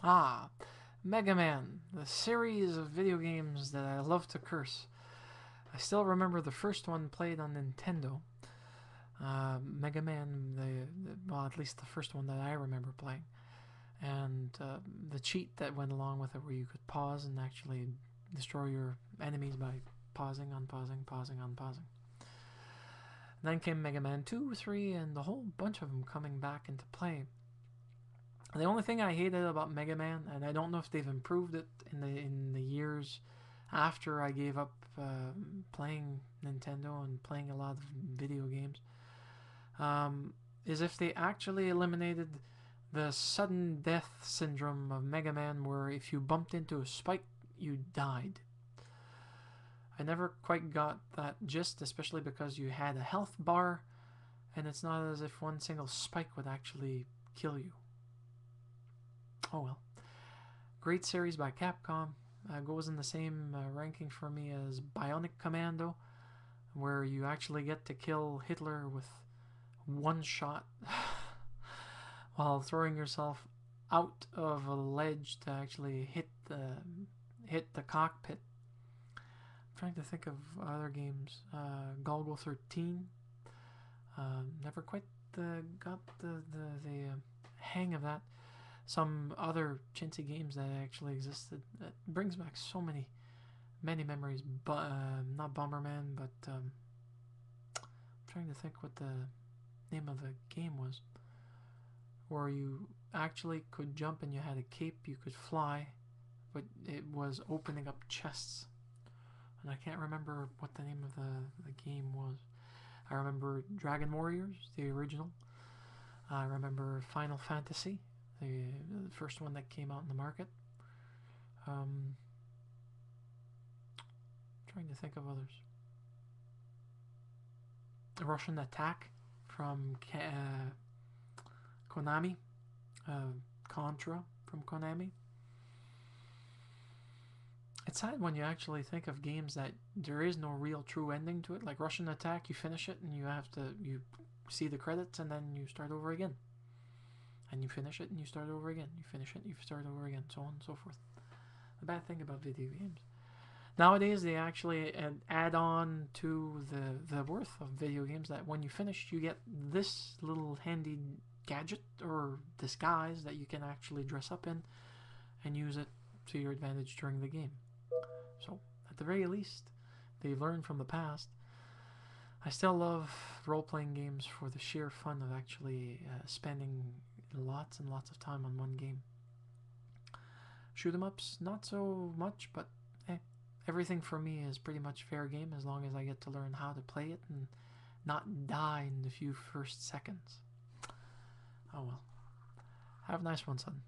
Ah, Mega Man, the series of video games that I love to curse. I still remember the first one played on Nintendo. Mega Man, well, at least the first one that I remember playing. And the cheat that went along with it where you could pause and actually destroy your enemies by pausing, unpausing, pausing, unpausing. And then came Mega Man 2, 3, and a whole bunch of them coming back into play. The only thing I hated about Mega Man, and I don't know if they've improved it in the years after I gave up playing Nintendo and playing a lot of video games, is if they actually eliminated the sudden death syndrome of Mega Man, where if you bumped into a spike, you died. I never quite got that gist, especially because you had a health bar, and it's not as if one single spike would actually kill you. Oh well. Great series by Capcom. Goes in the same ranking for me as Bionic Commando, where you actually get to kill Hitler with one shot while throwing yourself out of a ledge to actually hit the cockpit. I'm trying to think of other games. Golgo 13. Never quite got the hang of that. Some other chintzy games that actually existed that brings back so many memories. But not Bomberman, but I'm trying to think what the name of the game was, where you actually could jump and you had a cape, you could fly, but it was opening up chests, and I can't remember what the name of the game was. I remember Dragon Warriors, the original. I remember Final Fantasy, the first one that came out in the market. Trying to think of others. Russian Attack from Konami. Contra from Konami. It's sad when you actually think of games that there is no real true ending to it. Like Russian Attack, you finish it and you see the credits and then you start over again. And you finish it and you start over again. You finish it and you start over again, so on and so forth. The bad thing about video games. Nowadays, they actually add on to the worth of video games that when you finish, you get this little handy gadget or disguise that you can actually dress up in and use it to your advantage during the game. So, at the very least, they learned from the past. I still love role-playing games for the sheer fun of actually spending lots and lots of time on one game. Shoot 'em ups, not so much, but everything for me is pretty much fair game as long as I get to learn how to play it and not die in the few first seconds. Oh well. Have a nice one, son.